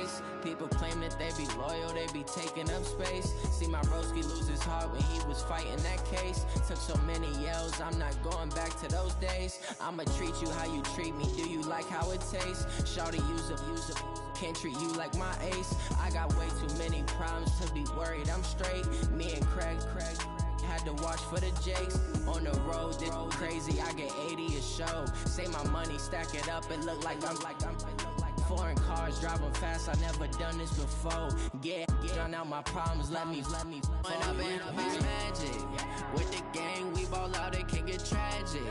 face. People claim that they be loyal, they be taking up space. See my broski lose his heart when he was fighting that case. Took so many yells, I'm not going back to those days. I'ma treat you how you treat me, do you like how it tastes? Shawty use up, can't treat you like my ace. I got way too many problems to be worried, I'm straight. Me and Craig had to watch for the Jakes. On the road, this crazy, I get 80 a show. Say my money, stack it up, it look like I'm foreign cars, driving fast, I never done this before. Drown out my problems, let me When I've been magic. With the gang, we ball out, it can get tragic.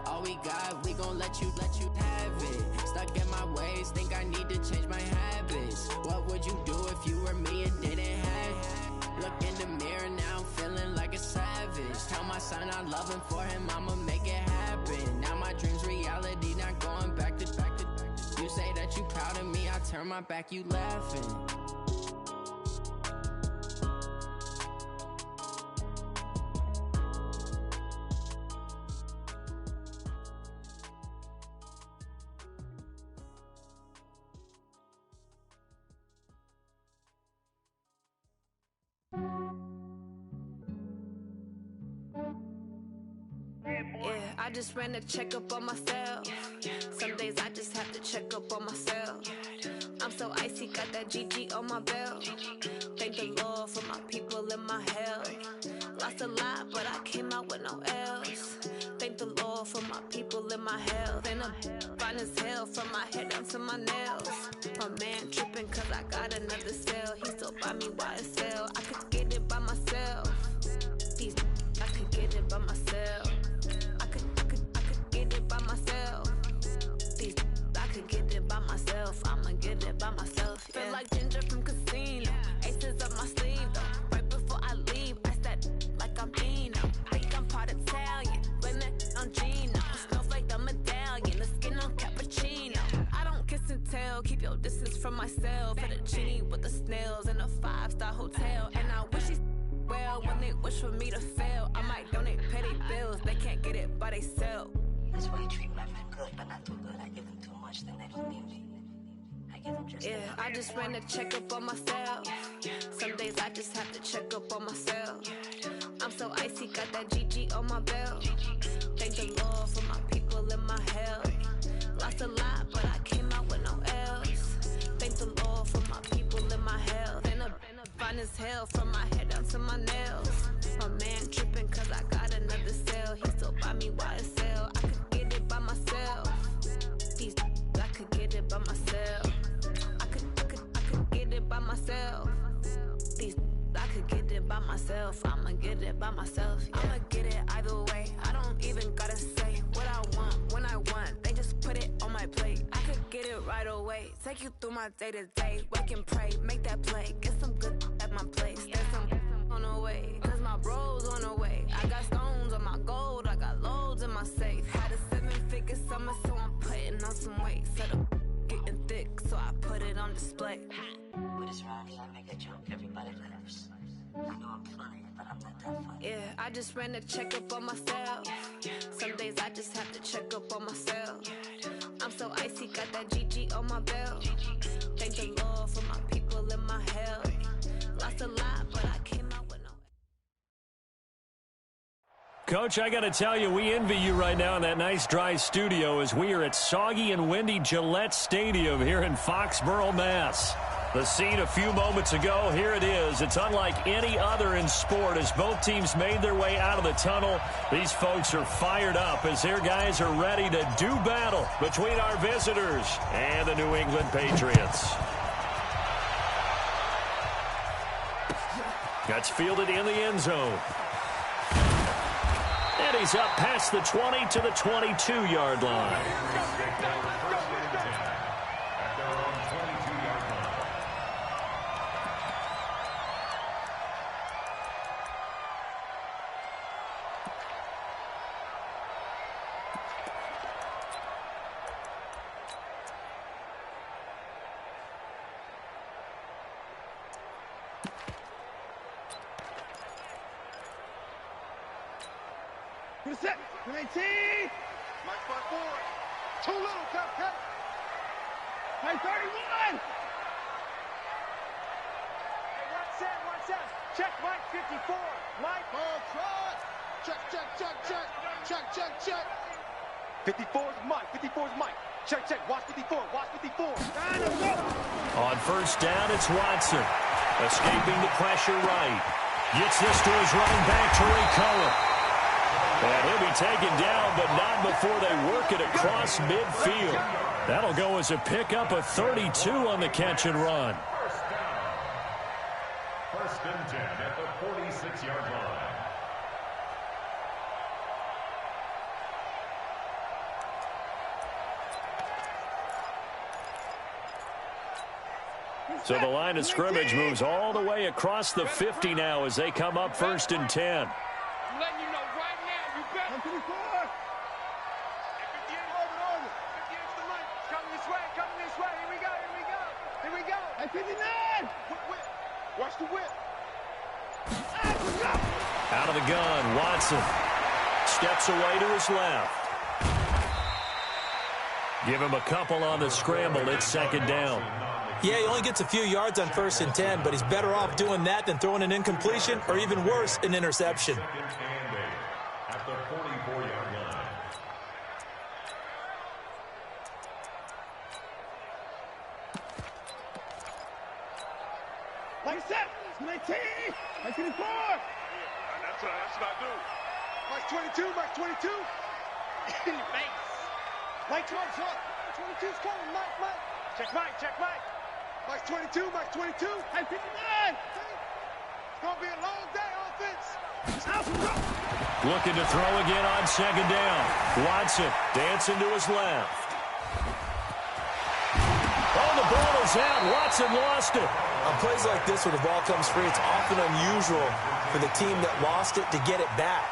All we got, we gon' let you have it. Stuck in my ways, think I need to change my habits. What would you do if you were me and didn't have it? Look in the mirror now, I'm feeling like a savage. Tell my son I love him, for him I'ma make it happen. Now my dream's reality, not going back to. You say that you proud of me, I turn my back, you laughing. Yeah, I just ran a checkup on myself. Some days I just have to check up on myself. I'm so icy, got that GG on my belt. Thank the Lord for my people in my health. Lost a lot, but I came out with no else. Thank the Lord for my people in my health. And I'm fine as hell from my head down to my nails. My man tripping cause I got another cell. He still buy me YSL. I could get it by myself. These I could get it by myself. I could get it by myself. These I could get it by myself. I'ma get it by myself. Yeah. Feel like Ginger from Casino. Aces up my sleeve though. Right before I leave, I said like I'm Eno. Think I'm part Italian. Blame that on Gino. Snowflake the medallion. The skin on cappuccino. I don't kiss and tell. Keep your distance from myself. Fettuccine with the snails in a 5-star hotel. And I wish he's well when they wish for me to fail. I might donate petty bills. They can't get it by themselves. That's why you treat my friend good, but not too good. I give them too much, then they don't need me. I give them just enough. I just ran a checkup on myself. Some days I just have to check up on myself. I'm so icy, got that GG on my belt. Thank the Lord for my people in my health. Lost a lot, but I came out with no else. Thank the Lord for my people in my health. And I'm fine as hell from my head down to my nails. My man tripping cause I got another cell. He still buy me YSL. I could get it by myself. These I could get it by myself. I could get it by myself. These I could get it by myself. I'ma get it by myself. Yeah. I'ma get it either way. I don't even gotta say what I want when I want. They just put it on my plate. I could get it right away. Take you through my day to day. Wake and pray, make that play. Get some good at my place. There's some on the way, cause my bro's on the way. I got stones on my gold. I got loads in my safe. Had a 7-figure summer, so I'm putting on some weight. Set up getting thick, so I put it on display. With this rhymes, I make a joke, everybody laughs. I know I'm funny, but I'm not that funny. Yeah, I just ran a checkup on myself. Some days I just have to check up on myself. I'm so icy, got that GG on my belt. Thank the Lord for my people in my health. Lost a lot, but I came out with no. Coach, I got to tell you, we envy you right now in that nice dry studio as we are at soggy and windy Gillette Stadium here in Foxborough, Mass. The scene a few moments ago, here it is. It's unlike any other in sport as both teams made their way out of the tunnel. These folks are fired up as their guys are ready to do battle between our visitors and the New England Patriots. That's fielded in the end zone. And he's up past the 20 to the 22-yard line. Set, 19. My front forward. Too little, cut. My 31. Check, Mike, 54. Mike. Ball trot. Check, check, check, check. Check, check, check. 54 is Mike. 54 is Mike. Check, check. Watch 54. Watch 54. On first down, it's Watson. Escaping the pressure right. Gets this to his running back, Tariq Cohen. And he'll be taken down, but not before they work it across midfield. That'll go as a pickup of 32 on the catch and run. First and 10 at the 46-yard line. So the line of scrimmage moves all the way across the 50 now as they come up first and 10. I'm letting you know right now, you better. 54. 58 coming this way, coming this way. Here we go, here we go. Here we go. At 59. Whip. Watch the whip. Out of the gun, Watson steps away to his left. Give him a couple on the scramble. It's second down. Yeah, he only gets a few yards on first and 10, but he's better off doing that than throwing an incompletion or even worse, an interception. At the 44-yard line. Like set. 19. Like 24. That's what I do. Like 22. Like 22. In your face. Like 22's coming. Mike. Check Mike. Mike 22. Mike 22. Like 59. It's going to be a long day, offense. Looking to throw again on second down. Watson dancing to his left. Oh, the ball is out. Watson lost it. On plays like this where the ball comes free, it's often unusual for the team that lost it to get it back.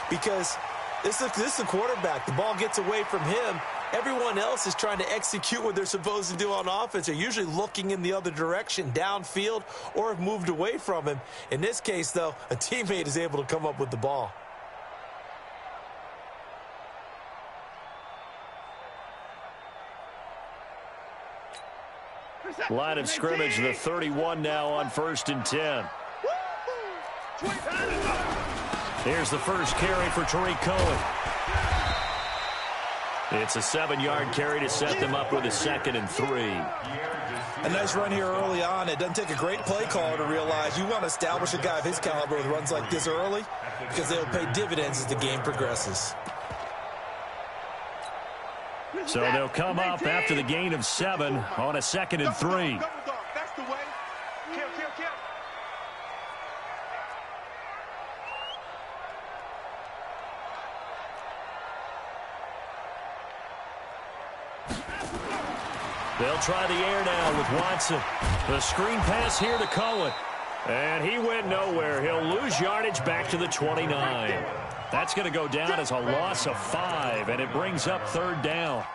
Because this is the quarterback. The ball gets away from him. Everyone else is trying to execute what they're supposed to do on offense. They're usually looking in the other direction, downfield, or have moved away from him. In this case, though, a teammate is able to come up with the ball. Line of scrimmage, the 31 now on first and 10. Here's the first carry for Tariq Cohen. It's a 7-yard carry to set them up with a 2nd and 3. A nice run here early on. It doesn't take a great play caller to realize you want to establish a guy of his caliber with runs like this early because they'll pay dividends as the game progresses. So they'll come up after the gain of 7 on a 2nd and 3. That's the way. Kill. They'll try the air now with Watson. The screen pass here to Cohen. And he went nowhere. He'll lose yardage back to the 29. That's going to go down as a loss of 5, and it brings up third down.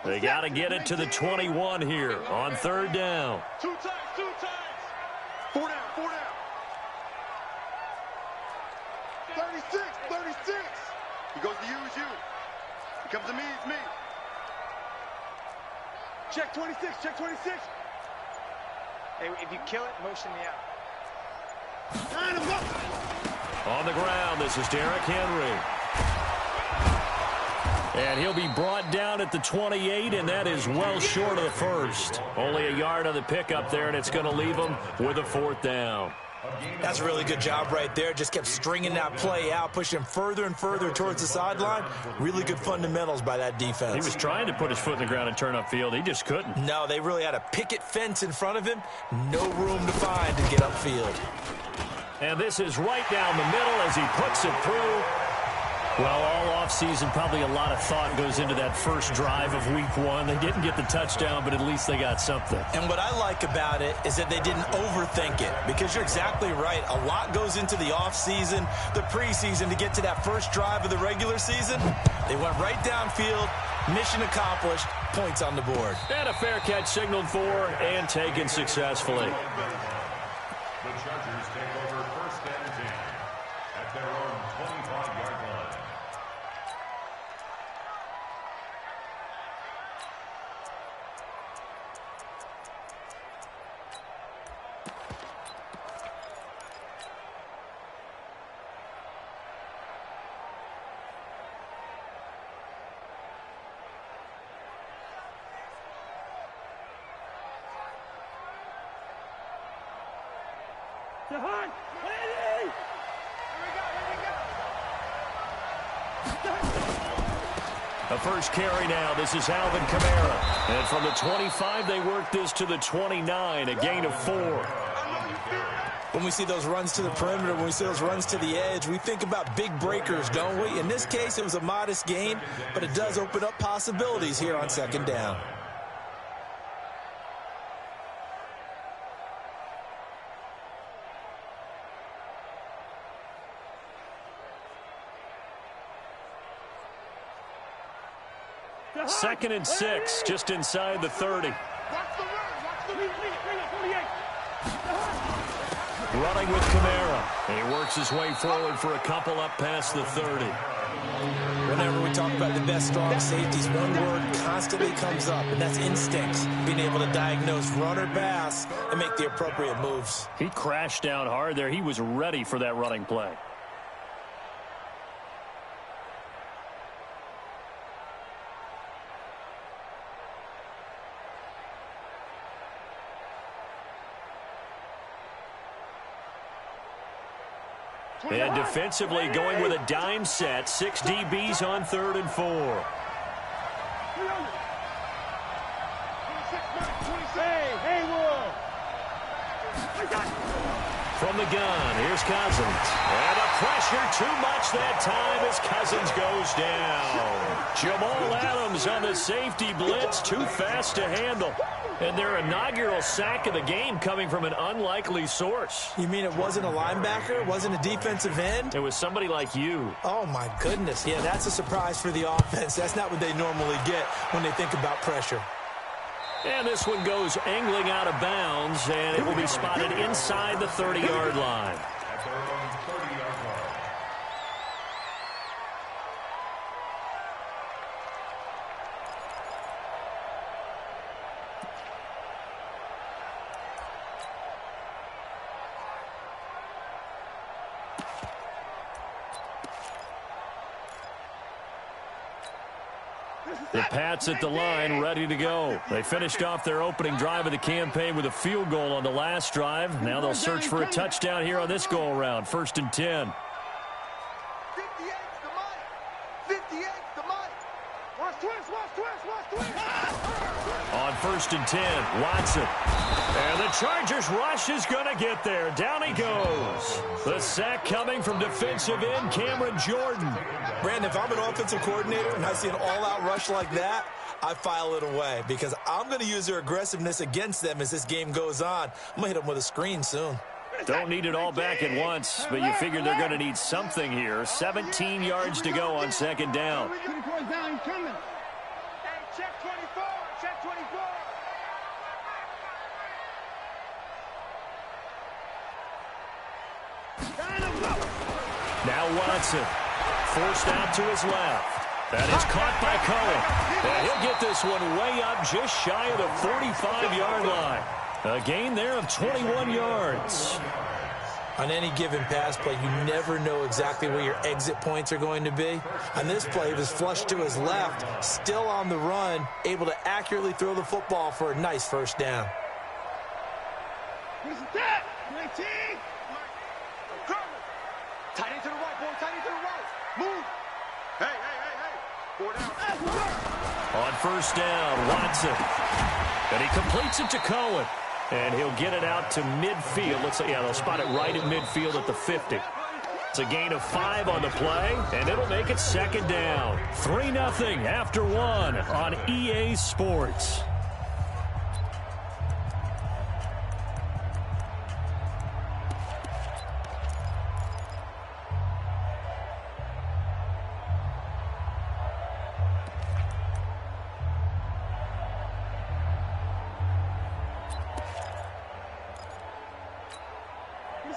They got to get it to the 21 here on third down. Two times. 4 down. 36. He goes to you, it's you. He comes to me, it's me. Check 26. Hey, if you kill it, motion me out. On the ground, this is Derrick Henry. And he'll be brought down at the 28, and that is well short of the first. Only a yard on the pickup there, and it's going to leave him with a 4th down. That's a really good job right there. Just kept stringing that play out, pushing him further and further towards the sideline. Really good fundamentals by that defense. He was trying to put his foot in the ground and turn upfield. He just couldn't. No, they really had a picket fence in front of him. No room to find to get upfield. And this is right down the middle as he puts it through. Well, all offseason, probably a lot of thought goes into that first drive of week 1. They didn't get the touchdown, but at least they got something. And what I like about it is that they didn't overthink it, because you're exactly right. A lot goes into the offseason, the preseason to get to that first drive of the regular season. They went right downfield, mission accomplished, points on the board. And a fair catch signaled for and taken successfully. The Chargers take over first and 10 at their own 25-yard line. The first carry now. This is Alvin Kamara. And from the 25, they work this to the 29, a gain of 4. When we see those runs to the perimeter, when we see those runs to the edge, we think about big breakers, don't we? In this case, it was a modest gain, but it does open up possibilities here on second down. Second and 6, just inside the 30. Running with Kamara. He works his way forward for a couple up past the 30. Whenever we talk about the best strong safeties, one word constantly comes up, and that's instincts. Being able to diagnose run or pass and make the appropriate moves. He crashed down hard there. He was ready for that running play. And defensively going with a dime set. 6 DBs on 3rd and 4. From the gun, here's Cousins. And the pressure too much that time as Cousins goes down. Jamal Adams on the safety blitz, too fast to handle. And their inaugural sack of the game coming from an unlikely source. You mean it wasn't a linebacker? It wasn't a defensive end? It was somebody like you. Oh, my goodness. Yeah, that's a surprise for the offense. That's not what they normally get when they think about pressure. And this one goes angling out of bounds, and it will be spotted inside the 30-yard line. The Pats at the line, ready to go. They finished off their opening drive of the campaign with a field goal on the last drive. Now they'll search for a touchdown here on this go-around. 1st and 10. 58's the mic. 58's the mic. Watch twist, watch twist, watch twist. On 1st and 10, Watson. And the Chargers rush is going to get there. Down he goes. The sack coming from defensive end Cameron Jordan. Brandon, if I'm an offensive coordinator and I see an all-out rush like that, I file it away because I'm going to use their aggressiveness against them as this game goes on. I'm going to hit them with a screen soon. Don't need it all back at once, but you figure they're going to need something here. 17 yards to go on 2nd down. Check 24, check 24. Now Watson, forced out to his left. That is caught by Cohen. And he'll get this one way up just shy of the 45-yard line. A gain there of 21 yards. On any given pass play, you never know exactly where your exit points are going to be. On this play, he was flushed to his left, still on the run, able to accurately throw the football for a nice 1st down. Who's that? 19. Tight end to the right, boy. Tight end to the right. Move. Hey. 4 down. On 1st down, Watson. And he completes it to Cohen. And he'll get it out to midfield. Looks like, yeah, they'll spot it right at midfield at the 50. It's a gain of 5 on the play, and it'll make it 2nd down. 3-0 after 1 on EA Sports.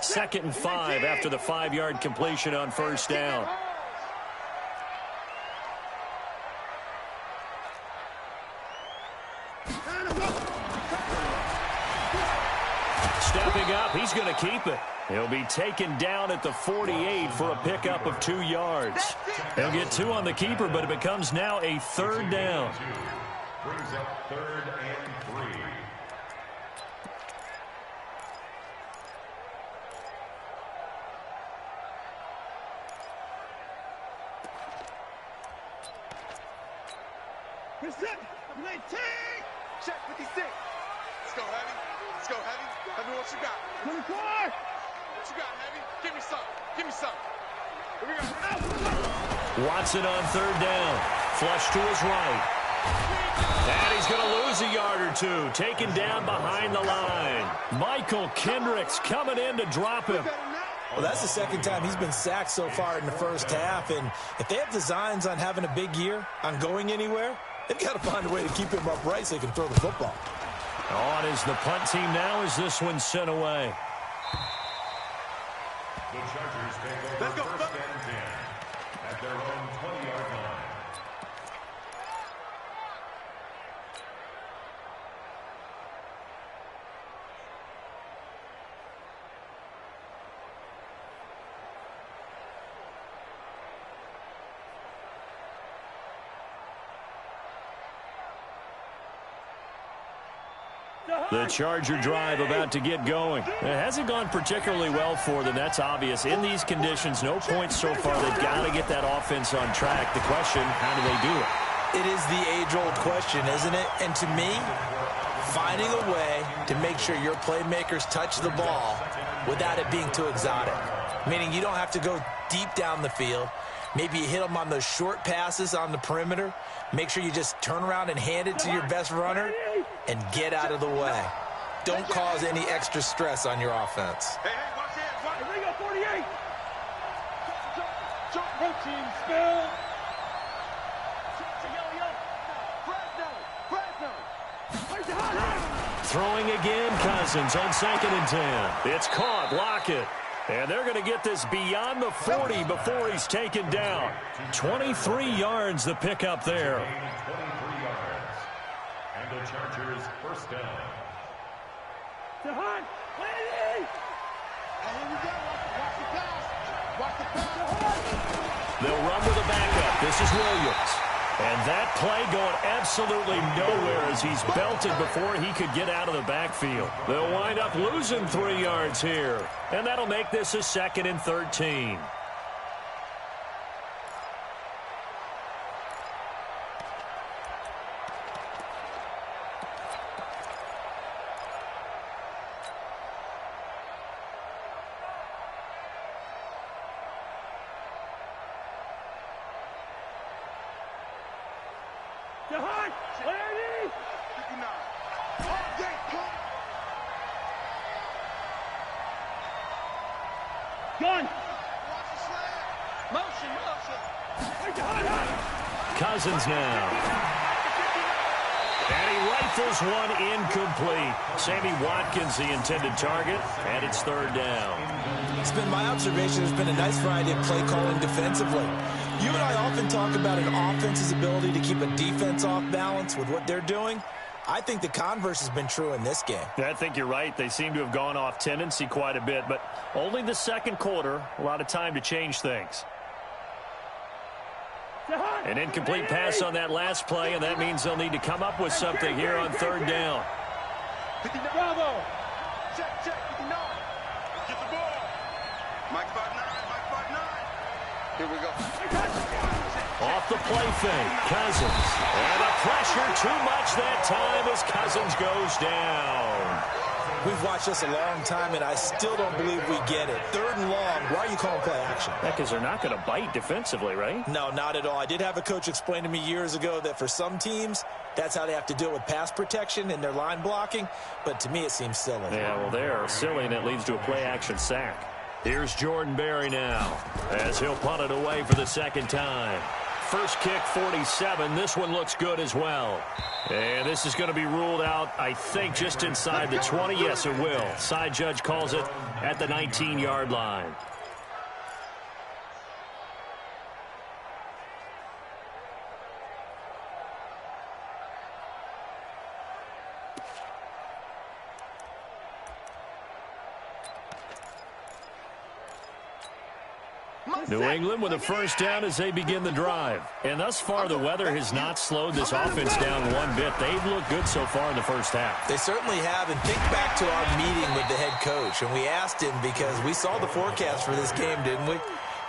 Second and 5 after the 5-yard completion on 1st down. Stepping up, he's going to keep it. He'll be taken down at the 48 for a pickup of 2 yards. He'll get 2 on the keeper, but it becomes now a 3rd down. Brings up 3rd and 3. Reset. 19. Check 56. Let's go, Heavy. Let's go, Heavy. Heavy, what you got? 24. What you got, Heavy? Give me some. Give me some. Here we go. Watson on third down. Flush to his right. And he's going to lose a yard or two. Taken down behind the line. Michael Kendricks coming in to drop him. Well, that's the second time he's been sacked so far in the first half. And if they have designs on having a big year, on going anywhere, they've got to find a way to keep him upright so they can throw the football. On is the punt team now as this one's sent away. The Chargers take over first and 10 at their own 20-yard line. The Charger drive about to get going. It hasn't gone particularly well for them. That's obvious. In these conditions, no points so far. They've got to get that offense on track. The question, how do they do it? It is the age-old question, isn't it? And to me, finding a way to make sure your playmakers touch the ball without it being too exotic. Meaning you don't have to go deep down the field. Maybe you hit them on those short passes on the perimeter. Make sure you just turn around and hand it to your best runner and get out of the way. Don't cause any extra stress on your offense. Hey, watch it. Watch it. Ring up 48. Jump, protein, spill. Throwing again, Cousins on 2nd and 10. It's caught. Lockett. And they're going to get this beyond the 40 before he's taken down. 23 yards the pickup there. 23 yards. And the Chargers first down. To Hunt. Lady. And here we go. Watch the pass. Watch the pass to Hunt. They'll run with a backup. This is Williams. And that play going absolutely nowhere as he's belted before he could get out of the backfield. They'll wind up losing 3 yards here. And that'll make this a 2nd and 13. Gun. Cousins now. And he rifles one incomplete. Sammy Watkins the intended target, and it's 3rd down. It's been my observation there's been a nice variety of play calling defensively. You and I often talk about an offense's ability to keep a defense off balance with what they're doing. I think the converse has been true in this game. I think you're right. They seem to have gone off tendency quite a bit, but only the second quarter, a lot of time to change things. An incomplete pass on that last play, and that means they'll need to come up with something here on 3rd down. Bravo. Check, 59. Get the ball. Mike 5'9", Mike 5'9". Here we go. Off the play fake, Cousins. And the pressure too much that time as Cousins goes down. We've watched this a long time, and I still don't believe we get it. 3rd and long, why are you calling play action? Because they're not going to bite defensively, right? No, not at all. I did have a coach explain to me years ago that for some teams, that's how they have to deal with pass protection and their line blocking. But to me, it seems silly. Yeah, well, they're silly, and it leads to a play-action sack. Here's Jordan Berry now as he'll punt it away for the 2nd time. First kick, 47. This one looks good as well. And this is going to be ruled out, I think, just inside the 20. Yes, it will. Side judge calls it at the 19-yard line. New England with a first down as they begin the drive. And thus far, the weather has not slowed this offense down one bit. They've looked good so far in the first half. They certainly have. And think back to our meeting with the head coach. And we asked him because we saw the forecast for this game, didn't we?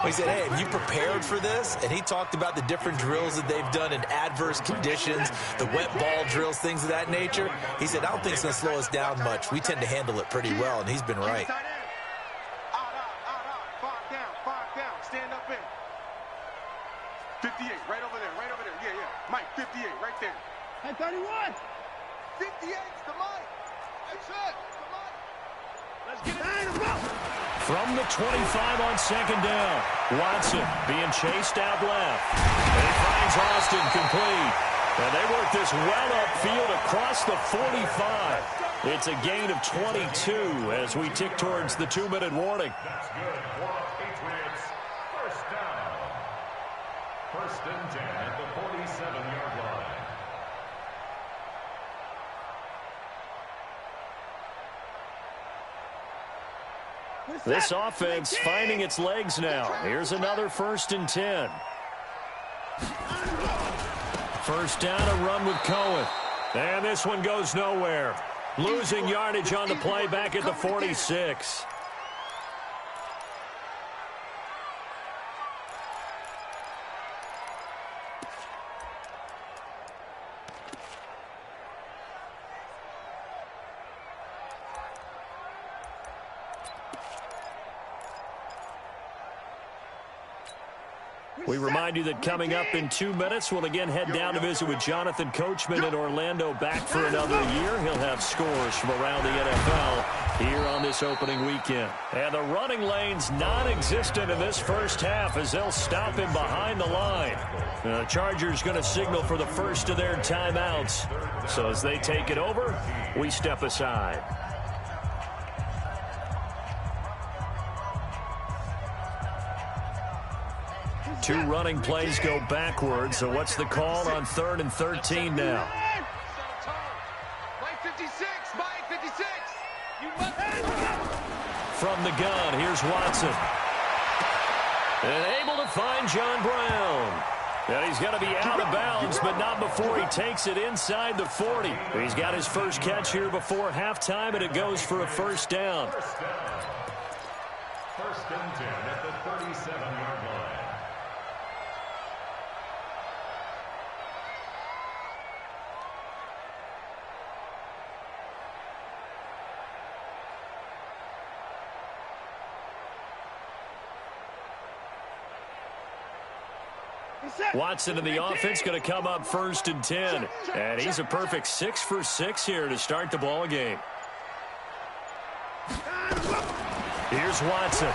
He said, hey, have you prepared for this? And he talked about the different drills that they've done in adverse conditions, the wet ball drills, things of that nature. He said, I don't think it's going to slow us down much. We tend to handle it pretty well, and he's been right. Five down, stand up in. 58, right over there, yeah. Mike, 58, right there. Hey, 31. 58's the Mike. That's it, the Mike. Let's get it. From the 25 on second down, Watson being chased out left. And he finds Austin complete. And they work this well upfield across the 45. It's a gain of 22 as we tick towards the 2-minute warning. That's good for Patriots. First down. First and 10 at the 47-yard line. This offense finding its legs now. Here's another 1st and 10. First down, a run with Cohen. And this one goes nowhere. Losing yardage on the play back at the 46. We remind you that coming up in 2 minutes, we'll again head down to visit with Jonathan Coachman in Orlando, back for another year. He'll have scores from around the NFL here on this opening weekend. And the running lane's non-existent in this first half as they'll stop him behind the line. The Chargers going to signal for the first of their timeouts. So as they take it over, we step aside. Two running plays go backwards, so what's the call on 3rd and 13 now? Mike 56, Mike 56. From the gun, here's Watson. And able to find John Brown. And he's going to be out of bounds, but not before he takes it inside the 40. He's got his first catch here before halftime, and it goes for a first down. First and 10 at the 37-yard line. Watson in the offense going to come up 1st and 10. And he's a perfect 6 for 6 here to start the ball game. Here's Watson.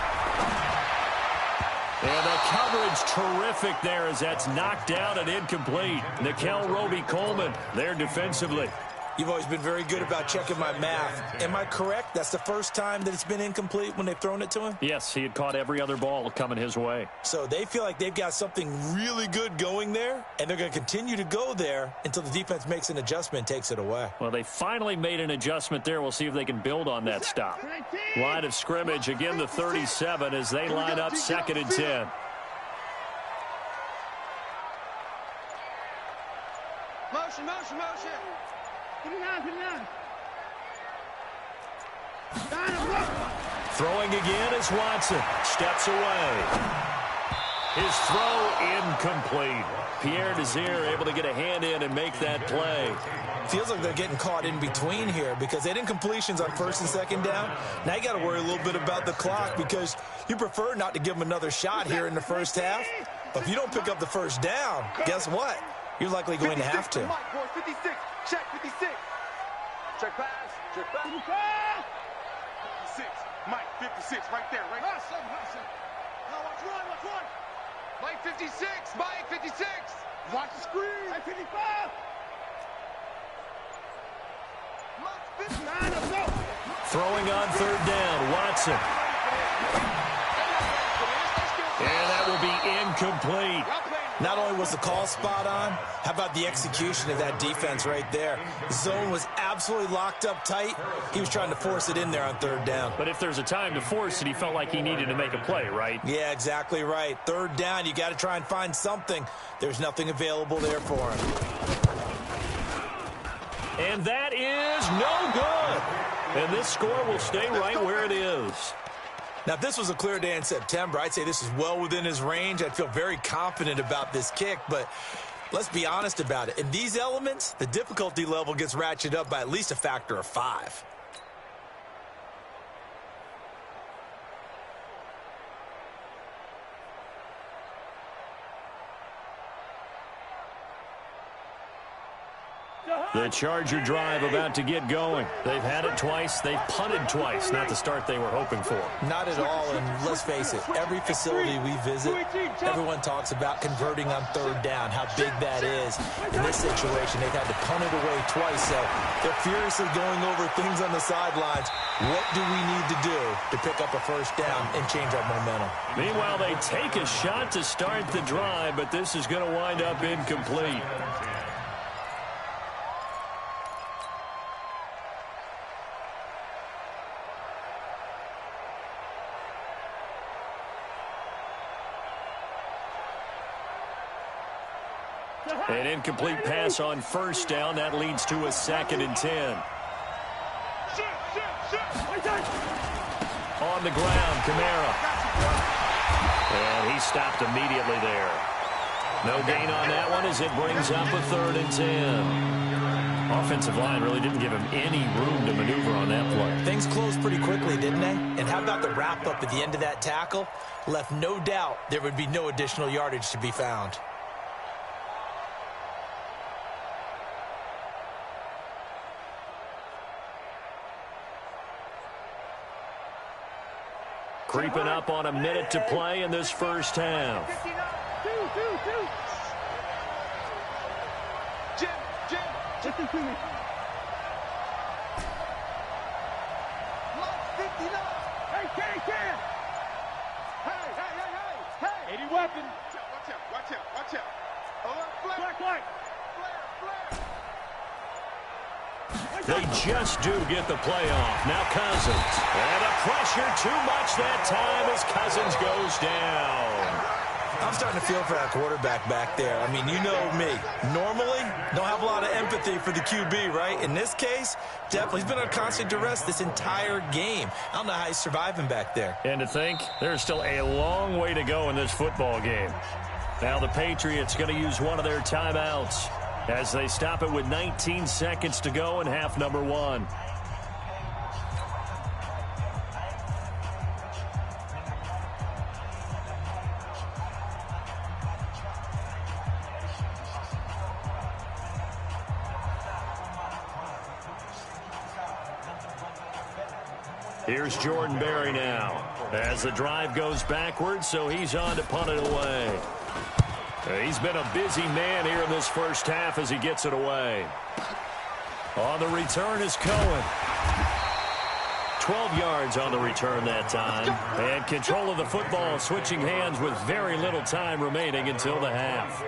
And the coverage terrific there as that's knocked down and incomplete. Nickel Roby-Coleman there defensively. You've always been very good about checking my math. Am I correct? That's the first time that it's been incomplete when they've thrown it to him? Yes, he had caught every other ball coming his way. So they feel like they've got something really good going there, and they're going to continue to go there until the defense makes an adjustment and takes it away. Well, they finally made an adjustment there. We'll see if they can build on that stop. Line of scrimmage, again the 37 as they line up 2nd and 10. Motion, motion, motion. Get it down. Throwing again is Watson. Steps away. His throw incomplete. Pierre Desir able to get a hand in and make that play. Feels like they're getting caught in between here because they had incompletions on 1st and 2nd down. Now you got to worry a little bit about the clock because you prefer not to give them another shot here in the first half. But if you don't pick up the first down, guess what? You're likely going to have to. 56, check 56. Check pass, check pass. 56, Mike 56, right there, right there. Now watch one. Mike 56, Mike 56. Watch the screen. Mike 55. Mike 59, let's go. Throwing on 3rd down, Watson. And that will be incomplete. Not only was the call spot on, how about the execution of that defense right there? The zone was absolutely locked up tight. He was trying to force it in there on 3rd down. But if there's a time to force it, he felt like he needed to make a play, right? Yeah, exactly right. 3rd down, you got to try and find something. There's nothing available there for him. And that is no good. And this score will stay right where it is. Now, if this was a clear day in September, I'd say this is well within his range. I'd feel very confident about this kick, but let's be honest about it. In these elements, the difficulty level gets ratcheted up by at least a factor of 5. The Charger drive about to get going. They've had it twice. They've punted twice. Not the start they were hoping for. Not at all, and let's face it, every facility we visit, everyone talks about converting on third down, how big that is. In this situation, they've had to punt it away twice, so they're furiously going over things on the sidelines. What do we need to do to pick up a first down and change our momentum? Meanwhile, they take a shot to start the drive, but this is going to wind up incomplete. An incomplete pass on first down. That leads to a 2nd and 10. On the ground, Kamara. And he stopped immediately there. No gain on that one as it brings up a 3rd and 10. Offensive line really didn't give him any room to maneuver on that play. Things closed pretty quickly, didn't they? And how about the wrap-up at the end of that tackle? Left no doubt there would be no additional yardage to be found. Creeping up on a minute to play in this first half. Jim, listen to me. Lock 59. Hey, Ken. Hey. 80 weapon. Watch out. Flare. They just do get the play off. Now Cousins. And the pressure too much that time as Cousins goes down. I'm starting to feel for that quarterback back there. I mean, you know me. Normally, don't have a lot of empathy for the QB, right? In this case, definitely. He's been on constant duress this entire game. I don't know how he's surviving back there. And to think, there's still a long way to go in this football game. Now the Patriots going to use one of their timeouts as they stop it with 19 seconds to go in half number 1. Here's Jordan Berry now as the drive goes backwards, so he's on to punt it away. He's been a busy man here in this first half as he gets it away. On the return is Cohen. 12 yards on the return that time. And control of the football switching hands with very little time remaining until the half.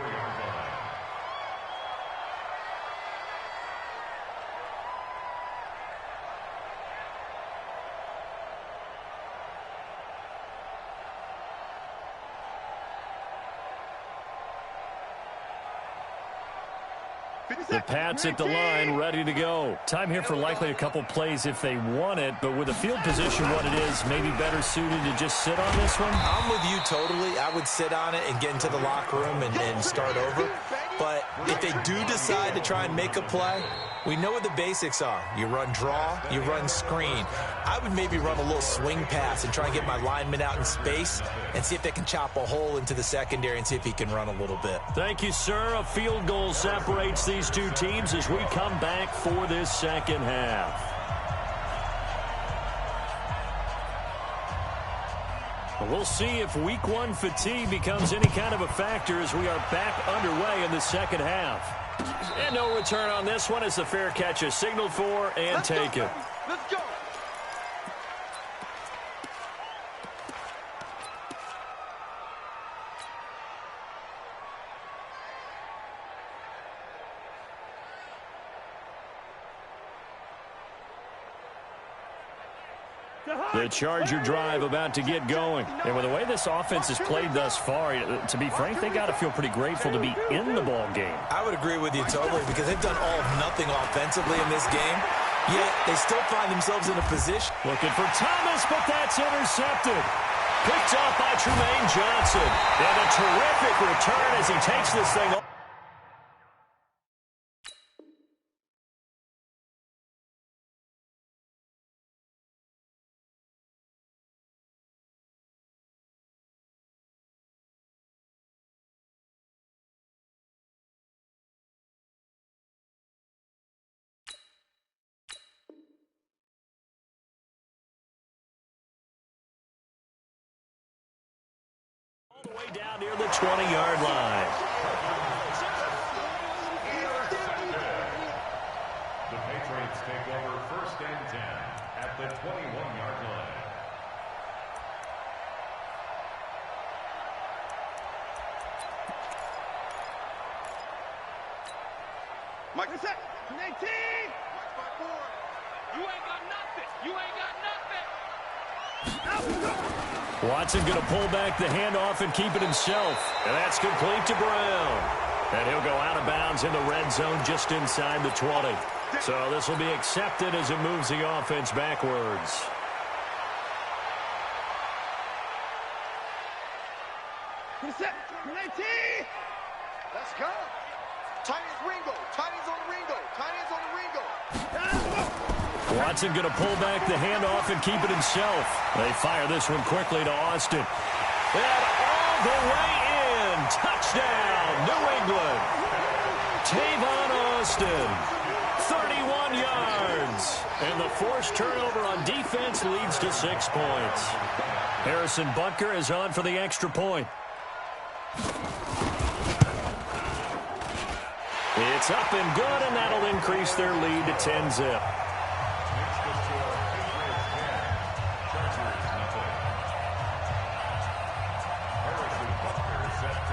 The Pats at the line, ready to go. Time here for likely a couple plays if they want it, but with the field position what it is, maybe better suited to just sit on this one? I'm with you totally. I would sit on it and get into the locker room and start over. But if they do decide to try and make a play, we know what the basics are. You run draw, you run screen. I would maybe run a little swing pass and try and get my lineman out in space and see if they can chop a hole into the secondary and see if he can run a little bit. Thank you, sir. A field goal separates these two teams as we come back for this second half. We'll see if week 1 fatigue becomes any kind of a factor as we are back underway in the second half. And no return on this one as the fair catch is signaled for and taken. Let's go. The Charger drive about to get going. And with the way this offense has played thus far, to be frank, they got to feel pretty grateful to be in the ball game. I would agree with you totally because they've done all of nothing offensively in this game. Yet they still find themselves in a position. Looking for Thomas, but that's intercepted. Picked off by Tremaine Johnson. And a terrific return as he takes this thing off. All the way down near the 20-yard line. The Patriots take over 1st and 10 at the 21-yard line. Mike, what's that? 19! Watch my board. You ain't got nothing. You ain't got nothing. Watson going to pull back the handoff and keep it himself. And that's complete to Brown. And he'll go out of bounds in the red zone just inside the 20. So this will be accepted as it moves the offense backwards. What's that? 19! Let's go. Tiny's Ringo. Tiny's on the Ringo. Tiny's on the Ringo. Watson going to pull back the handoff and keep it himself. They fire this one quickly to Austin. And all the way in. Touchdown, New England. Tavon Austin, 31 yards. And the forced turnover on defense leads to 6 points. Harrison Butker is on for the extra point. It's up and good, and that'll increase their lead to 10-zip.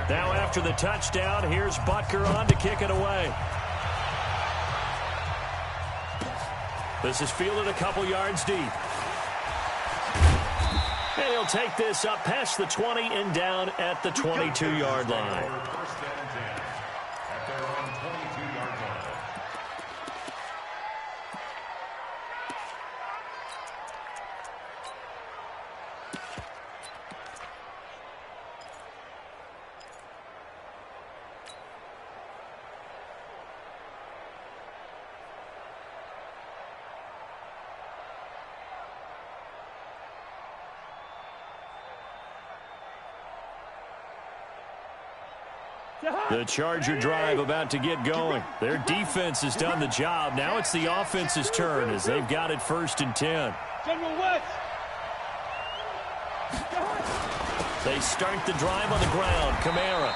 Now after the touchdown, here's Butker on to kick it away. This is fielded a couple yards deep. And he'll take this up past the 20 and down at the 22-yard line. The Charger drive about to get going. Their defense has done the job. Now it's the offense's turn as they've got it 1st and 10. They start the drive on the ground. Kamara.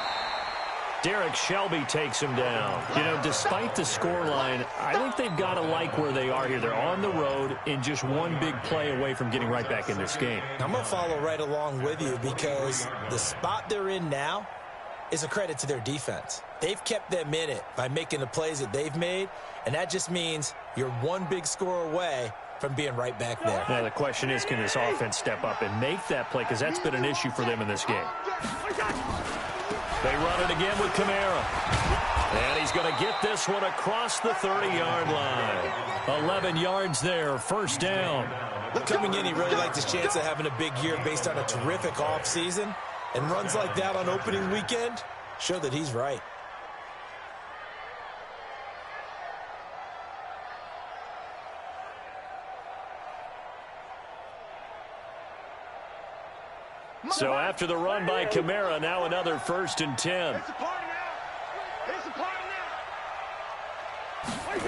Derek Shelby takes him down. You know, despite the scoreline, I think they've got to like where they are here. They're on the road and just one big play away from getting right back in this game. I'm going to follow right along with you because the spot they're in now is a credit to their defense. They've kept them in it by making the plays that they've made, and that just means you're one big score away from being right back there. Now, the question is, can this offense step up and make that play? Because that's been an issue for them in this game. They run it again with Kamara. And he's going to get this one across the 30-yard line. 11 yards there, 1st down. Coming in, he really liked his chance of having a big year based on a terrific offseason. And runs like that on opening weekend show that he's right. So after the run by Kamara, now another 1st and 10. It's a party now. It's a party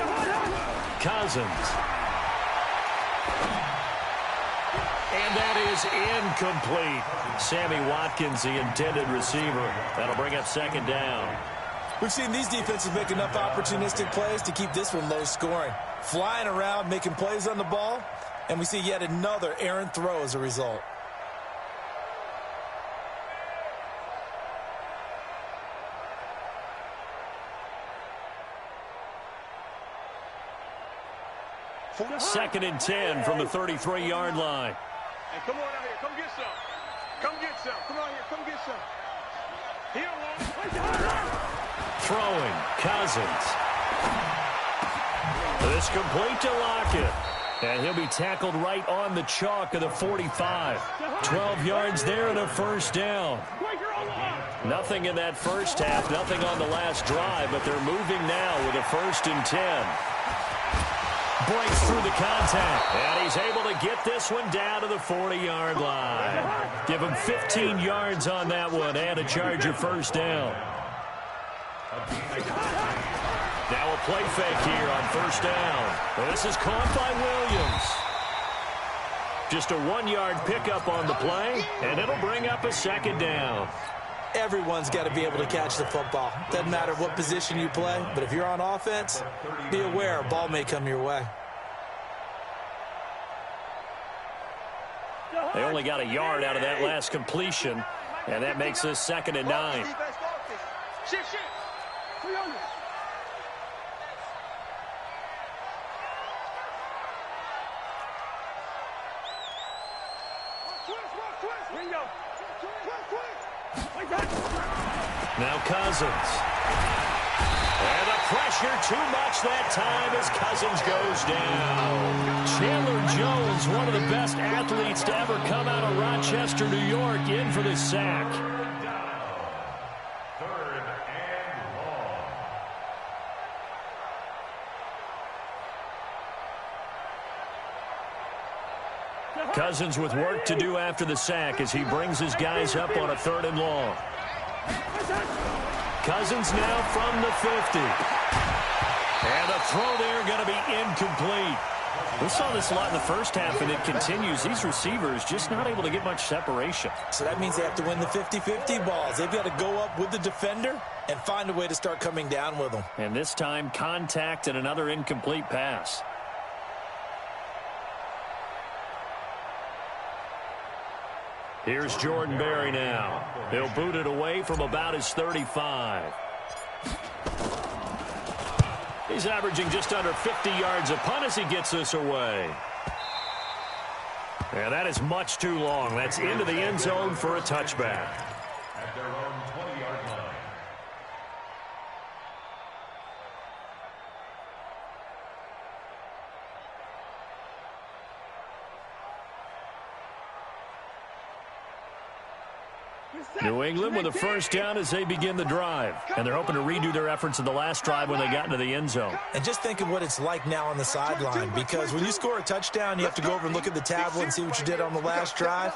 now. Cousins. And that is incomplete. Sammy Watkins, the intended receiver. That'll bring up 2nd down. We've seen these defenses make enough opportunistic plays to keep this one low scoring. Flying around, making plays on the ball, and we see yet another errant throw as a result. Second and 10 from the 33-yard line. Hey, come on out here. Come get some. Come get some. Come on here. Come get some. He don't want it. Throwing. Cousins. This complete to Lockett. And he'll be tackled right on the chalk of the 45. 12 yards there and a first down. Nothing in that first half, nothing on the last drive, but they're moving now with a 1st and 10. Breaks through the contact, and he's able to get this one down to the 40-yard line. Give him 15 yards on that one and a Charger first down. Now a play fake here on first down. Well, this is caught by Williams. Just a 1-yard pickup on the play, and it'll bring up a 2nd down. Everyone's got to be able to catch the football. Doesn't matter what position you play, but if you're on offense, be aware a ball may come your way. They only got a yard out of that last completion, and that makes this 2nd and 9. Now Cousins. And the pressure too much that time as Cousins goes down. Chandler Jones, one of the best athletes to ever come out of Rochester, New York, in for the sack. 3rd and long. Cousins with work to do after the sack as he brings his guys up on a 3rd and long. Cousins now from the 50. And the throw there going to be incomplete. We saw this a lot in the first half, and it continues. These receivers just not able to get much separation. So that means they have to win the 50-50 balls. They've got to go up with the defender and find a way to start coming down with them. And this time, contact and another incomplete pass. Here's Jordan Berry now. He'll boot it away from about his 35. He's averaging just under 50 yards a punt as he gets this away. And that is much too long. That's into the end zone for a touchback. At their own 20-yard line. New England with a first down as they begin the drive. And they're hoping to redo their efforts in the last drive when they got into the end zone. And just think of what it's like now on the sideline, because when you score a touchdown, you have to go over and look at the tablet and see what you did on the last drive.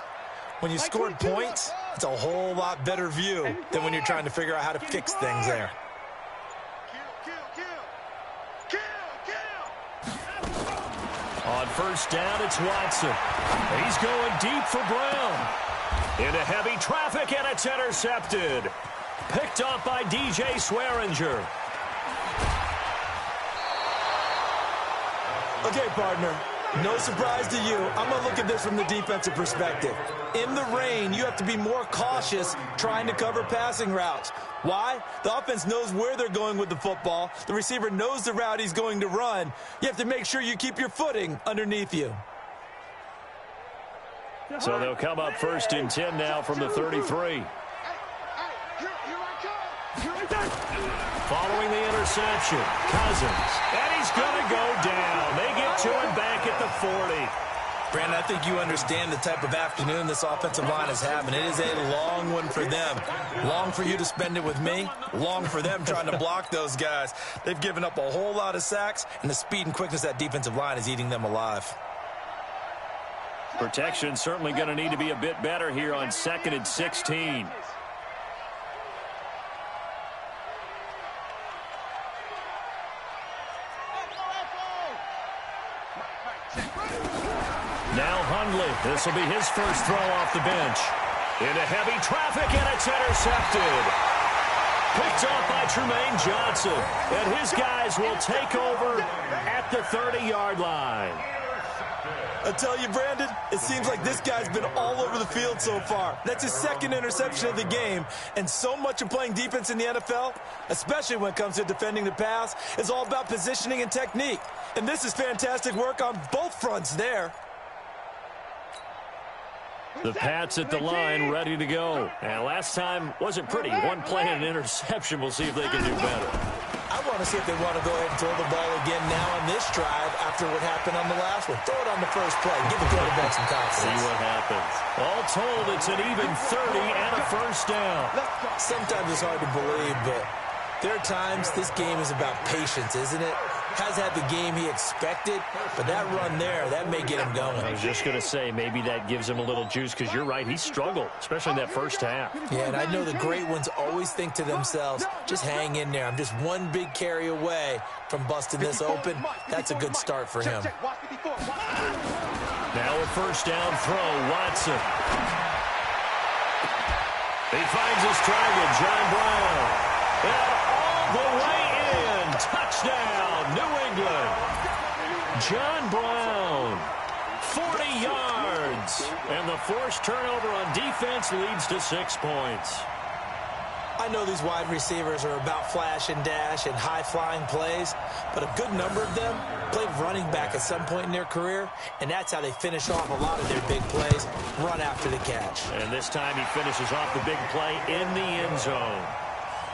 When you scored points, it's a whole lot better view than when you're trying to figure out how to fix things there. On first down, it's Watson. He's going deep for Brown. Into heavy traffic, and it's intercepted. Picked off by DJ Swearinger. Okay, partner, no surprise to you. I'm going to look at this from the defensive perspective. In the rain, you have to be more cautious trying to cover passing routes. Why? The offense knows where they're going with the football. The receiver knows the route he's going to run. You have to make sure you keep your footing underneath you. So they'll come up 1st and 10 now from the 33. Following the interception, Cousins. And he's going to go down. They get to him back at the 40. Brandon, I think you understand the type of afternoon this offensive line is having. It is a long one for them. Long for you to spend it with me. Long for them trying to block those guys. They've given up a whole lot of sacks, and the speed and quickness of that defensive line is eating them alive. Protection certainly going to need to be a bit better here on 2nd and 16. Now Hundley. This will be his first throw off the bench. Into heavy traffic, and it's intercepted. Picked off by Trumaine Johnson. And his guys will take over at the 30-yard line. I tell you, Brandon, it seems like this guy's been all over the field so far. That's his 2nd interception of the game. And so much of playing defense in the NFL, especially when it comes to defending the pass, is all about positioning and technique. And this is fantastic work on both fronts there. The Pats at the line, ready to go. And last time wasn't pretty. One play and an interception. We'll see if they can do better. I I want to see if they want to go ahead and throw the ball again now on this drive after what happened on the last one. Throw it on the first play. Give the quarterback some confidence. See what happens. All told, it's an even 30 and a first down. Sometimes it's hard to believe, but there are times this game is about patience, isn't it? Has had the game he expected, but that run there, that may get him going. I was just going to say, maybe that gives him a little juice, because you're right, he struggled, especially in that first half. Yeah, and I know the great ones always think to themselves, just hang in there. I'm just one big carry away from busting this open. That's a good start for him. Now a first down throw, Watson. He finds his target, John Brown. And all the way in, touchdown, New England. John Brown, 40 yards. And the forced turnover on defense leads to 6 points. I know these wide receivers are about flash and dash and high-flying plays, but a good number of them played running back at some point in their career, and that's how they finish off a lot of their big plays, run after the catch. And this time he finishes off the big play in the end zone.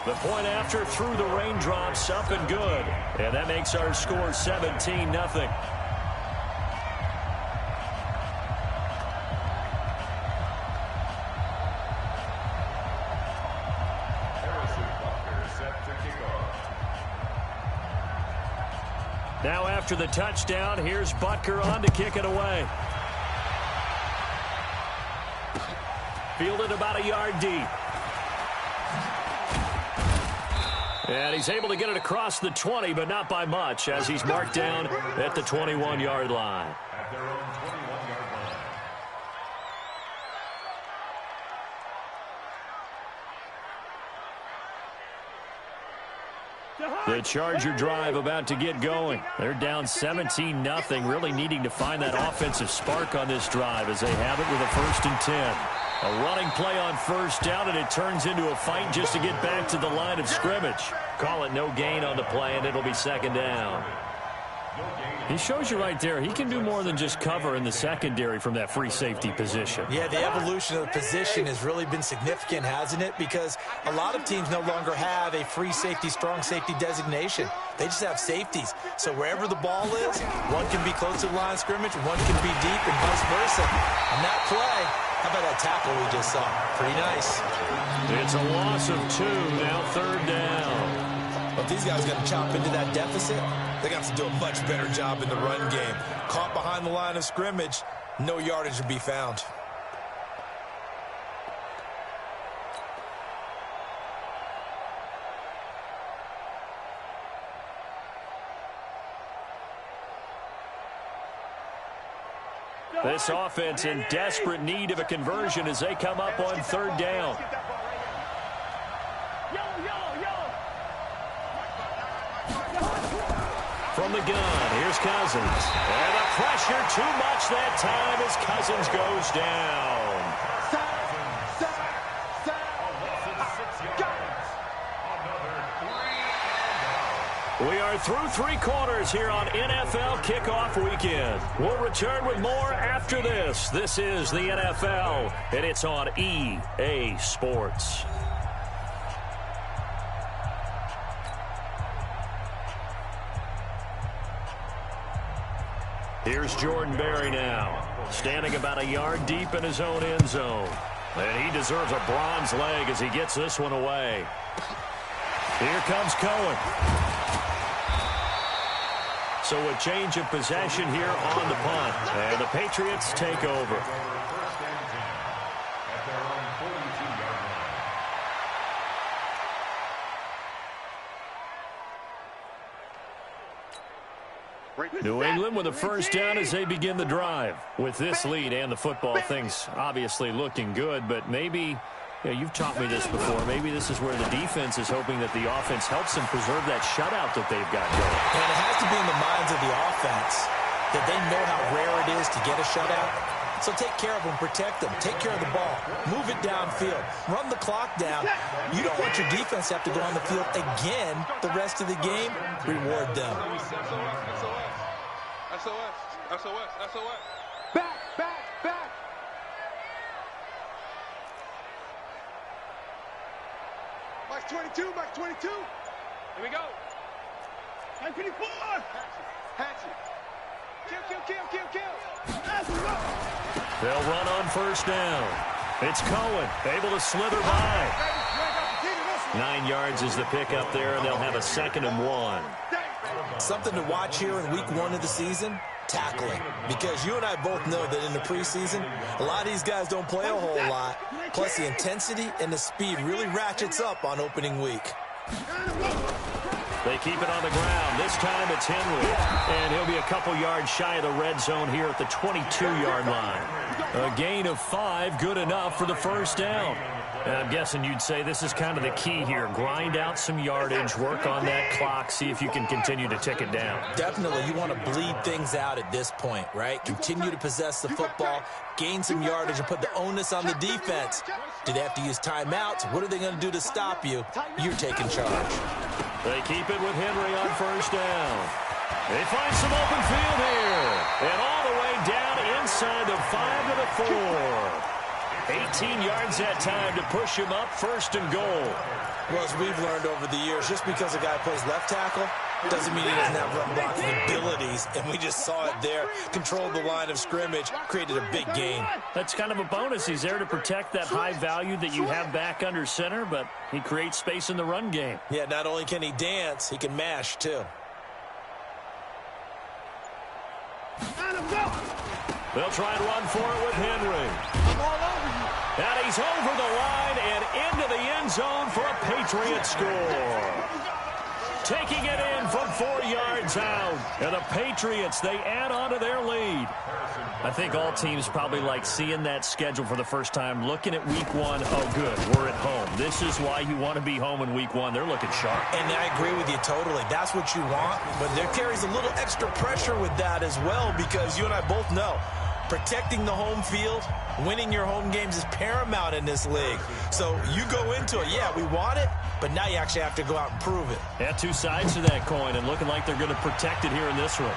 The point after through the raindrops, up and good. And that makes our score 17-0. Now after the touchdown, here's Butker on to kick it away. Fielded about a yard deep. And he's able to get it across the 20, but not by much, as he's marked down at the 21-yard line. At their own 21-yard line. The Charger drive about to get going. They're down 17-0, really needing to find that offensive spark on this drive as they have it with a 1st and 10. A running play on first down, and it turns into a fight just to get back to the line of scrimmage. Call it no gain on the play, and it'll be 2nd down. He shows you right there, he can do more than just cover in the secondary from that free safety position. Yeah, the evolution of the position has really been significant, hasn't it? Because a lot of teams no longer have a free safety, strong safety designation. They just have safeties. So wherever the ball is, one can be close to the line of scrimmage, one can be deep, and vice versa. On that play, how about that tackle we just saw? Pretty nice. It's a loss of 2, now 3rd down. But these guys got to chop into that deficit. They got to do a much better job in the run game. Caught behind the line of scrimmage, no yardage to be found. This offense in desperate need of a conversion as they come up on 3rd down. From the gun, here's Cousins. And the pressure too much that time as Cousins goes down. We are through 3 quarters here on NFL Kickoff Weekend. We'll return with more after this. This is the NFL, and it's on EA Sports. Here's Jordan Berry now, standing about a yard deep in his own end zone. And he deserves a bronze leg as he gets this one away. Here comes Cohen. So a change of possession here on the punt. And the Patriots take over. New England with a first down as they begin the drive. With this lead and the football, things obviously looking good, but maybe, you've taught me this before, maybe this is where the defense is hoping that the offense helps them preserve that shutout that they've got going. And it has to be in the minds of the offense that they know how rare it is to get a shutout. So take care of them, protect them, take care of the ball, move it downfield, run the clock down. You don't want your defense to have to go on the field again the rest of the game. Reward them. SOS. Back. Mike 22. Here we go. They'll run on first down. It's Cohen, able to slither by. 9 yards is the pickup there, and they'll have a 2nd and 1. Something to watch here in week 1 of the season, tackling. Because you and I both know that in the preseason, a lot of these guys don't play a whole lot. Plus, the intensity and the speed really ratchets up on opening week. They keep it on the ground. This time it's Henry. And he'll be a couple yards shy of the red zone here at the 22-yard line. A gain of 5, good enough for the first down. And I'm guessing you'd say this is kind of the key here. Grind out some yardage, work on that clock, see if you can continue to tick it down. Definitely, you want to bleed things out at this point, right? Continue to possess the football, gain some yardage, and put the onus on the defense. Do they have to use timeouts? What are they going to do to stop you? You're taking charge. They keep it with Henry on first down. They find some open field here. And all the way down inside the 5 to the 4. 18 yards that time to push him up, 1st and goal. Well, as we've learned over the years, just because a guy plays left tackle doesn't mean he doesn't have run blocking abilities. And we just saw it there. Controlled the line of scrimmage, created a big gain. That's kind of a bonus. He's there to protect that high value that you have back under center, but he creates space in the run game. Yeah, not only can he dance, he can mash too. They'll try and run for it with Henry. And he's over the line and into the end zone for a Patriot score. Taking it in from 4 yards out. And the Patriots, they add on to their lead. I think all teams probably like seeing that schedule for the first time, looking at week 1. Oh, good, we're at home. This is why you want to be home in week 1. They're looking sharp. And I agree with you totally. That's what you want. But there carries a little extra pressure with that as well, because you and I both know protecting the home field, winning your home games is paramount in this league. So you go into it, yeah, we want it, but now you actually have to go out and prove it. Yeah, 2 sides to that coin, and looking like they're going to protect it here in this one.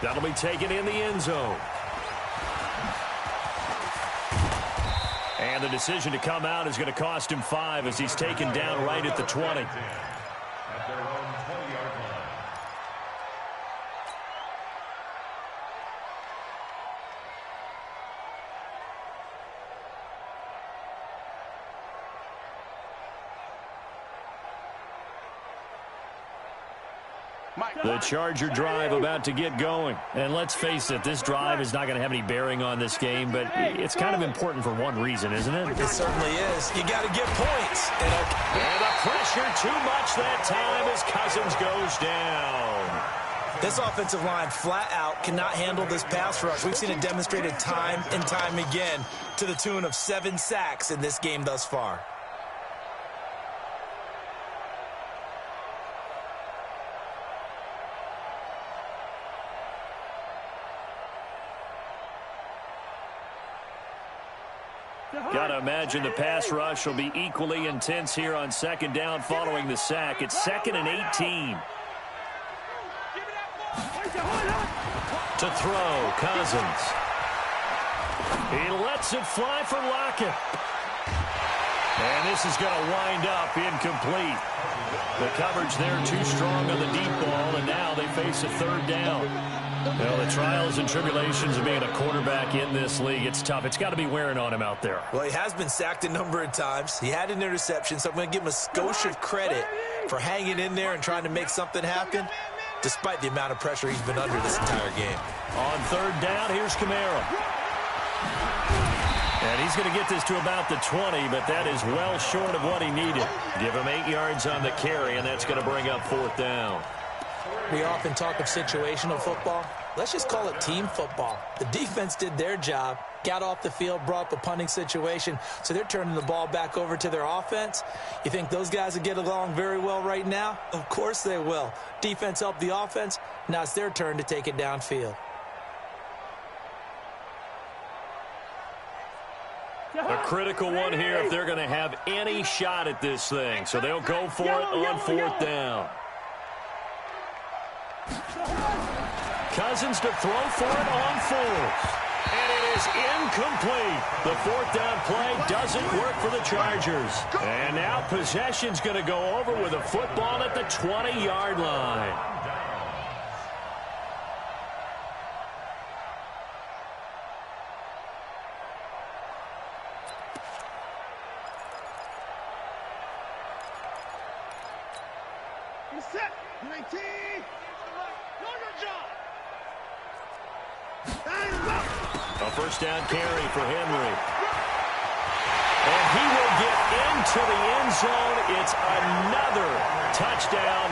That'll be taken in the end zone. And the decision to come out is going to cost him 5 as he's taken down right at the 20. The Charger drive about to get going. And let's face it, this drive is not going to have any bearing on this game, but it's kind of important for one reason, isn't it? It certainly is. You got to get points. And the pressure too much that time as Cousins goes down. This offensive line flat out cannot handle this pass rush. We've seen it demonstrated time and time again to the tune of 7 sacks in this game thus far. Got to imagine the pass rush will be equally intense here on 2nd down following the sack. It's 2nd and 18. To throw, Cousins. He lets it fly for Lockett. And this is going to wind up incomplete. The coverage there too strong on the deep ball, and now they face a 3rd down. Well, the trials and tribulations of being a quarterback in this league, it's tough. It's got to be wearing on him out there. Well, he has been sacked a number of times. He had an interception, so I'm going to give him a skosh of credit for hanging in there and trying to make something happen, despite the amount of pressure he's been under this entire game. On 3rd down, here's Kamara. And he's going to get this to about the 20, but that is well short of what he needed. Give him 8 yards on the carry, and that's going to bring up 4th down. We often talk of situational football. Let's just call it team football. The defense did their job, got off the field, brought up a punting situation, so they're turning the ball back over to their offense. You think those guys will get along very well right now? Of course they will. Defense helped the offense. Now it's their turn to take it downfield. A critical one here if they're going to have any shot at this thing. So they'll go for it on 4th down. Cousins to throw for it on 4th. And it is incomplete. The fourth down play doesn't work for the Chargers. And now possession's going to go over with a football at the 20-yard line. Set. 19. Know your job. A first down carry for Henry. And he will get into the end zone. It's another touchdown